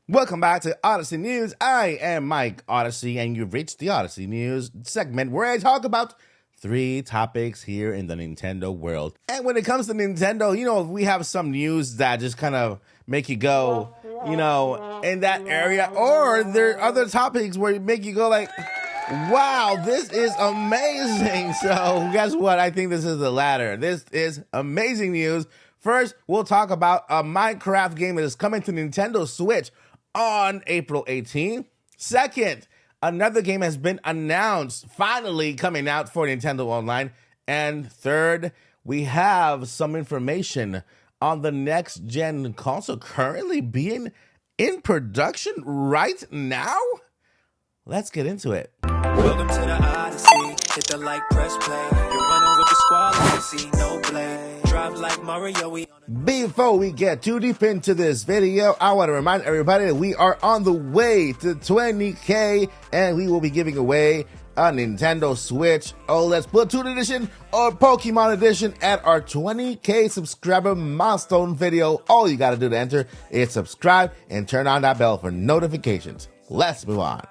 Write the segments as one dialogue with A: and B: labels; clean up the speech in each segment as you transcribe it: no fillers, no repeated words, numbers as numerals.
A: Welcome back to Odyssey News. I am Mike Odyssey, and you've reached the Odyssey News segment where I talk about 3 topics here in the Nintendo world. And when it comes to Nintendo, we have some news that just kind of make you go, in that area. Or there are other topics where make you go like, wow, this is amazing. So guess what? I think this is the latter. This is amazing news. First, we'll talk about a Minecraft game that is coming to Nintendo Switch on April 18th. Second, another game has been announced, finally coming out for Nintendo Online. And third, we have some information on the next gen console currently being in production right now. Let's get into it.
B: Welcome to the Odyssey. Hit the like, press play. You're running with the squad, I see no play. Drive like Mario.
A: Before we get too deep into this video, I want to remind everybody that we are on the way to 20K and we will be giving away a Nintendo Switch OLED Splatoon Edition or Pokemon Edition at our 20K subscriber milestone video. All you got to do to enter is subscribe and turn on that bell for notifications. Let's move on.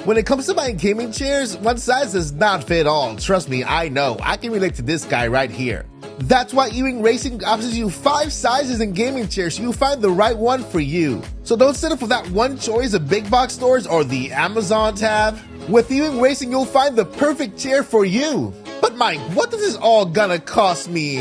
A: When it comes to buying gaming chairs, one size does not fit all. Trust me, I know. I can relate to this guy right here. That's why Ewing Racing offers you 5 sizes in gaming chairs so you find the right one for you. So don't settle for that one choice of big box stores or the Amazon tab. With Ewing Racing, you'll find the perfect chair for you. But Mike, what does this all gonna cost me?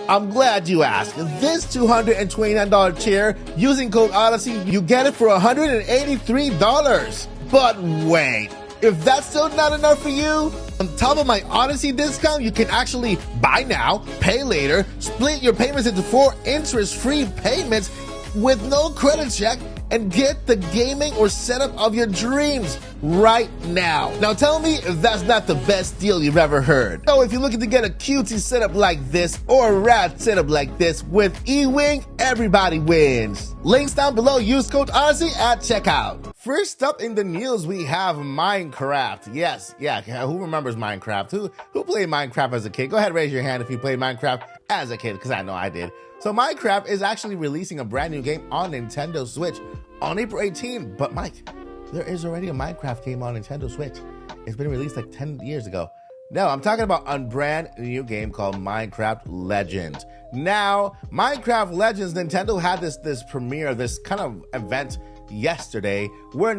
A: I'm glad you asked. This $229 chair, using code Odyssey, you get it for $183. But wait, if that's still not enough for you, on top of my Odyssey discount, you can actually buy now, pay later, split your payments into 4 interest-free payments with no credit check, and get the gaming or setup of your dreams right now. Now tell me if that's not the best deal you've ever heard. So if you're looking to get a cutesy setup like this or a rad setup like this with Ewing, everybody wins. Links down below, use code Odyssey at checkout. First up in the news, we have Minecraft. Yes, who remembers Minecraft? Who played Minecraft as a kid? Go ahead and raise your hand if you played Minecraft as a kid, because I know I did. So Minecraft is actually releasing a brand new game on Nintendo Switch on April 18th. But Mike, there is already a Minecraft game on Nintendo Switch. It's been released like 10 years ago. No, I'm talking about a brand new game called Minecraft Legends. Now, Minecraft Legends, Nintendo had this premiere, this kind of event yesterday where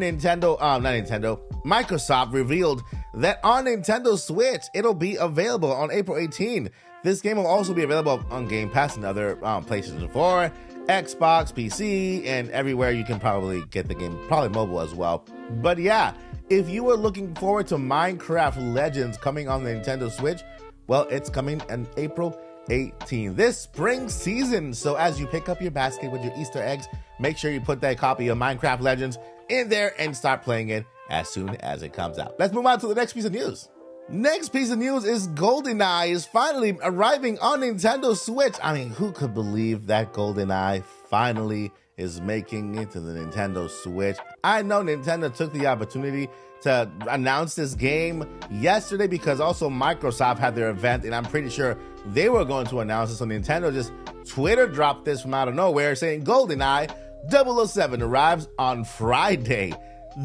A: Microsoft revealed that on Nintendo Switch, it'll be available on April 18th. This game will also be available on Game Pass and other PlayStation 4, Xbox, PC, and everywhere you can probably get the game, probably mobile as well. But yeah, if you were looking forward to Minecraft Legends coming on the Nintendo Switch, well, it's coming on April 18th, this spring season. So as you pick up your basket with your Easter eggs, make sure you put that copy of Minecraft Legends in there and start playing it as soon as it comes out. Let's move on to the next piece of news. Next piece of news is GoldenEye is finally arriving on Nintendo Switch. I mean, who could believe that GoldenEye finally is making it to the Nintendo Switch? I know Nintendo took the opportunity to announce this game yesterday because also Microsoft had their event, and I'm pretty sure they were going to announce it. So Nintendo just Twitter dropped this from out of nowhere saying GoldenEye 007 arrives on Friday.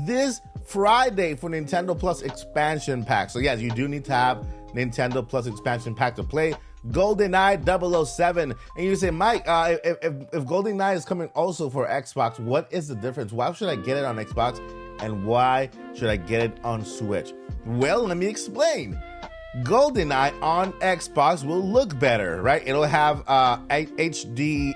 A: This Friday for Nintendo Plus expansion pack. So yes, you do need to have Nintendo Plus expansion pack to play GoldenEye 007. And you say, Mike, if GoldenEye is coming also for Xbox, what is the difference? Why should I get it on Xbox and why should I get it on Switch? Well, let me explain. GoldenEye on Xbox will look better, right? It'll have HD,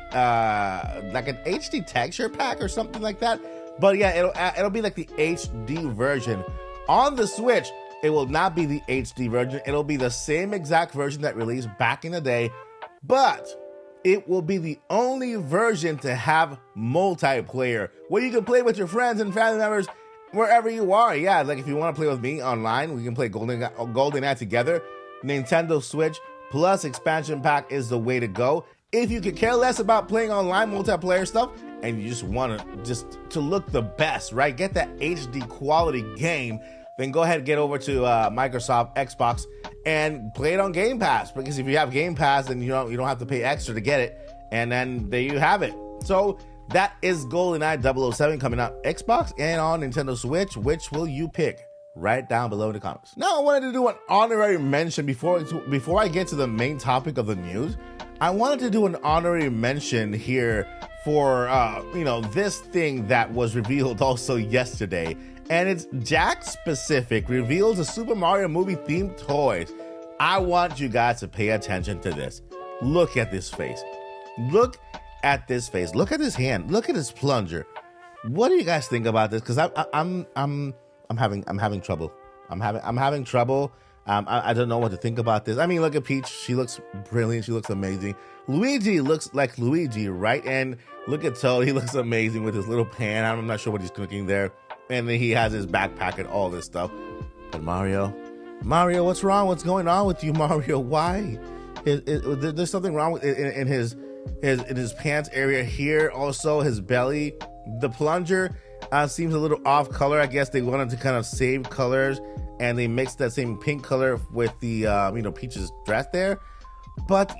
A: like an HD texture pack or something like that. But yeah, it'll be like the HD version. On the Switch, it will not be the HD version. It'll be the same exact version that released back in the day, but it will be the only version to have multiplayer, where you can play with your friends and family members wherever you are. Yeah, like if you want to play with me online, we can play GoldenEye together. Nintendo Switch Plus expansion pack is the way to go. If you could care less about playing online multiplayer stuff and you just want to look the best, right? Get that HD quality game, then go ahead and get over to Microsoft Xbox and play it on Game Pass. Because if you have Game Pass, then you don't have to pay extra to get it. And then there you have it. So That is GoldenEye 007 coming out Xbox and on Nintendo Switch. Which will you pick? Right down below in the comments. Now, I wanted to do an honorary mention before I get to the main topic of the news. I wanted to do an honorary mention here for this thing that was revealed also yesterday, and it's Jack specific reveals a Super Mario movie themed toys. I want you guys to pay attention to this. Look at this face. Look at this face. Look at his hand. Look at his plunger. What do you guys think about this? Because I'm having trouble. I'm having trouble. I don't know what to think about this. I mean, look at Peach. She looks brilliant. She looks amazing. Luigi looks like Luigi, right? And look at Toad. He looks amazing with his little pan. I'm not sure what he's cooking there. And then he has his backpack and all this stuff. But Mario, what's wrong? What's going on with you, Mario? Why? There's something wrong with in his pants area here. Also, his belly. The plunger seems a little off color. I guess they wanted to kind of save colors, and they mixed that same pink color with the Peach's dress there. But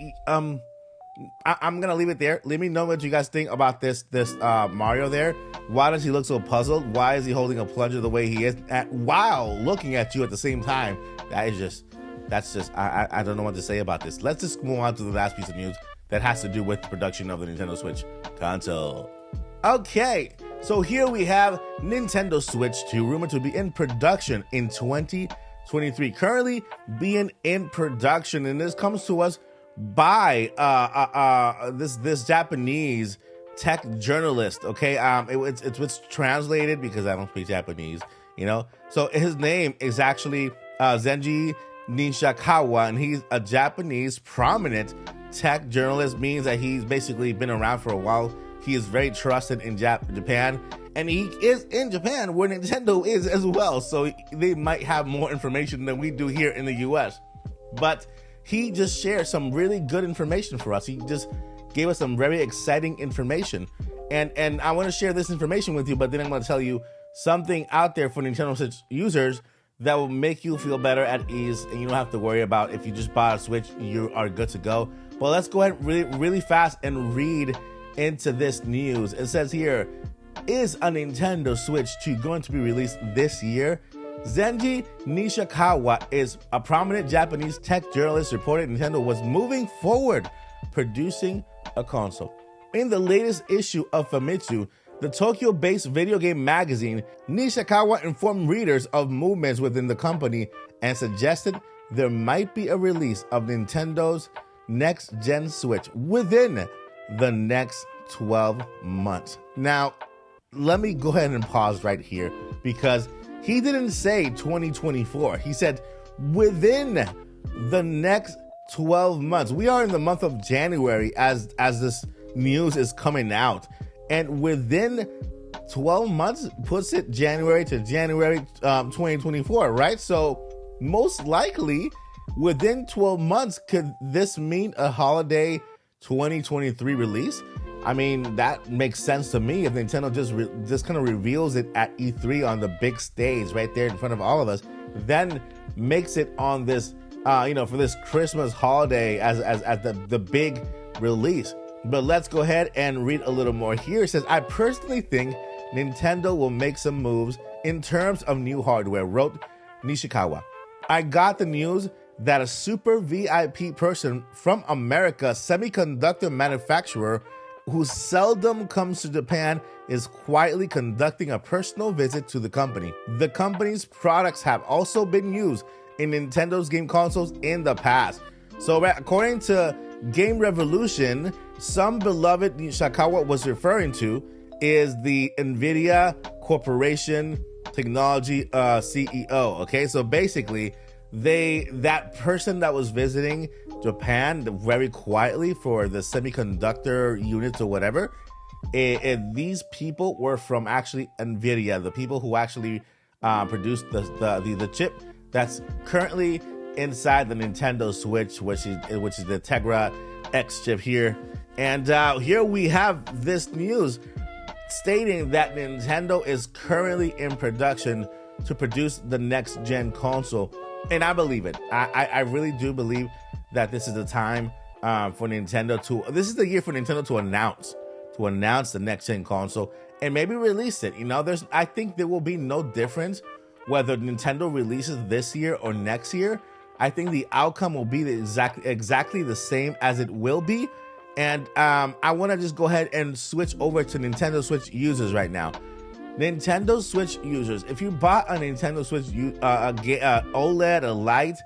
A: I'm gonna leave it there. Let me know what you guys think about this Mario there. Why does he look so puzzled? Why is he holding a plunger the way he is while looking at you at the same time? I don't know what to say about this. Let's just move on to the last piece of news that has to do with the production of the Nintendo Switch console. Okay, so here we have Nintendo Switch 2 rumored to be in production in 2023. Currently being in production, and this comes to us by this Japanese tech journalist. Okay, it's translated because I don't speak Japanese, So his name is actually Zenji Nishikawa, and he's a Japanese prominent tech journalist. Means that he's basically been around for a while. He is very trusted in Japan, and he is in Japan where Nintendo is as well. So they might have more information than we do here in the US. But he just shared some really good information for us. He just gave us some very exciting information. And I want to share this information with you, but then I'm going to tell you something out there for Nintendo Switch users that will make you feel better at ease, and you don't have to worry about if you just bought a Switch, you are good to go. But let's go ahead really fast and read into this news. It says here, is a Nintendo Switch 2 going to be released this year? Zenji Nishikawa is a prominent Japanese tech journalist, reported Nintendo was moving forward producing a console. In the latest issue of Famitsu, the Tokyo-based video game magazine, Nishikawa informed readers of movements within the company and suggested there might be a release of Nintendo's next-gen Switch within the next 12 months. Now, let me go ahead and pause right here, because he didn't say 2024. He said within the next 12 months. We are in the month of January as this news is coming out. And within 12 months puts it January to January 2024, right? So most likely within 12 months, could this mean a holiday 2023 release? I mean, that makes sense to me if Nintendo just kind of reveals it at E3 on the big stage right there in front of all of us, then makes it on this, for this Christmas holiday as the big release. But let's go ahead and read a little more here. It says, I personally think Nintendo will make some moves in terms of new hardware, wrote Nishikawa. I got the news that a super VIP person from America, semiconductor manufacturer, who seldom comes to Japan, is quietly conducting a personal visit to the company. The company's products have also been used in Nintendo's game consoles in the past. So according to Game Revolution, some beloved Nishikawa was referring to is the NVIDIA Corporation Technology CEO. Okay, so basically, that person that was visiting Japan very quietly for the semiconductor units or whatever, these people were from actually NVIDIA, the people who actually produced the chip that's currently inside the Nintendo Switch, which is the Tegra X chip here. And here we have this news stating that Nintendo is currently in production to produce the next gen console. And I believe it. I really do believe that this is the time for Nintendo this is the year for Nintendo to announce to announce the next gen console and maybe release it. You know, I think there will be no difference whether Nintendo releases this year or next year. I think the outcome will be exactly the same as it will be. And I want to just go ahead and switch over to Nintendo Switch users right now. Nintendo Switch users, if you bought a Nintendo Switch OLED, a Lite,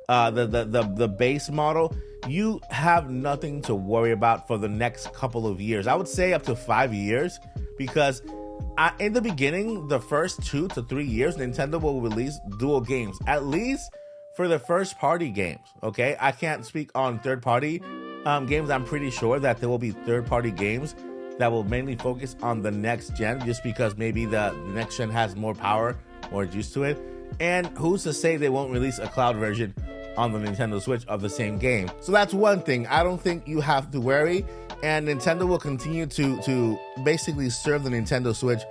A: the base model, you have nothing to worry about for the next couple of years. I would say up to 5 years, because in the beginning, the first 2 to 3 years, Nintendo will release dual games, at least for the first party games. Okay, I can't speak on third party games. I'm pretty sure that there will be third party games that will mainly focus on the next gen, just because maybe the next gen has more power, more juice to it. And who's to say they won't release a cloud version on the Nintendo Switch of the same game? So that's one thing. I don't think you have to worry, and Nintendo will continue to basically serve the Nintendo Switch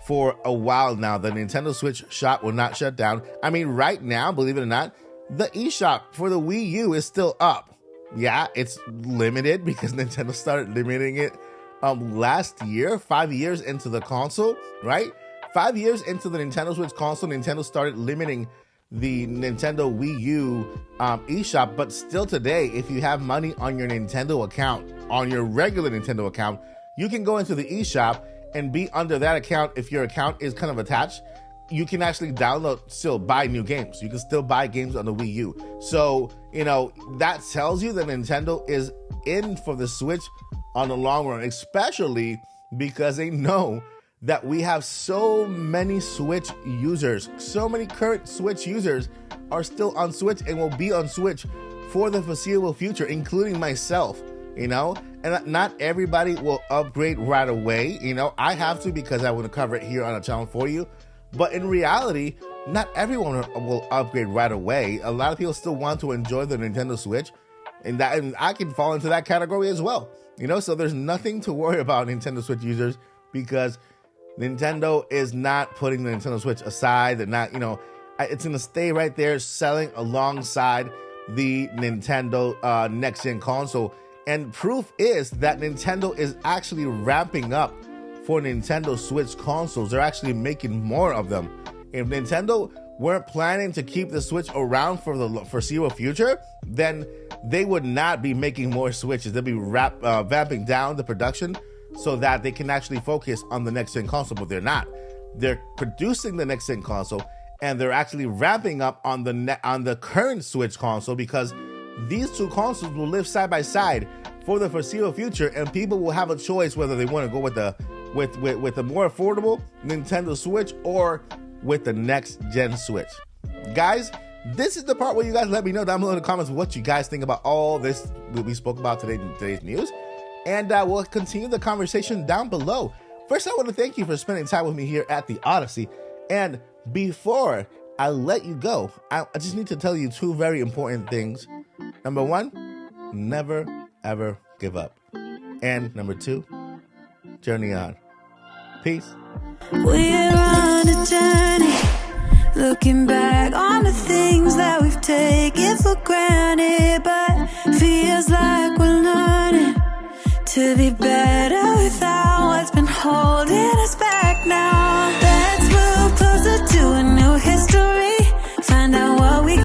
A: for a while now. The Nintendo Switch shop will not shut down. I mean, right now, believe it or not, the eShop for the Wii U is still up. Yeah, it's limited because Nintendo started limiting it last year, 5 years into the console, right? 5 years into the Nintendo Switch console, Nintendo started limiting the Nintendo Wii U eShop. But still today, if you have money on your Nintendo account, on your regular Nintendo account, you can go into the eShop and be under that account. If your account is kind of attached, you can actually still buy new games. You can still buy games on the Wii U. So, you know, that tells you that Nintendo is in for the Switch on the long run, especially because they know that we have so many Switch users. So many current Switch users are still on Switch and will be on Switch for the foreseeable future, including myself, you know? And not everybody will upgrade right away. You know, I have to because I want to cover it here on the channel for you. But in reality, not everyone will upgrade right away. A lot of people still want to enjoy the Nintendo Switch, and I can fall into that category as well. You know, so there's nothing to worry about, Nintendo Switch users, because Nintendo is not putting the Nintendo Switch aside. They're not, you know, it's going to stay right there selling alongside the Nintendo next gen console. And proof is that Nintendo is actually ramping up for Nintendo Switch consoles. They're actually making more of them. If Nintendo weren't planning to keep the Switch around for the foreseeable future, then they would not be making more Switches. They'll be vamping down the production so that they can actually focus on the next gen console, but they're not. They're producing the next gen console, and they're actually ramping up on the current Switch console, because these two consoles will live side by side for the foreseeable future, and people will have a choice whether they want to go with the more affordable Nintendo Switch or with the next gen Switch. Guys, this is the part where you guys let me know down below in the comments what you guys think about all this that we spoke about today in today's news, and we'll continue the conversation down below. First, I want to thank you for spending time with me here at the Odyssey, and before I let you go, I just need to tell you two very important things. Number one, never ever give up, and number two, journey on. Peace.
C: We're on a journey, looking back on the things that we've taken for granted, but feels like we're learning to be better without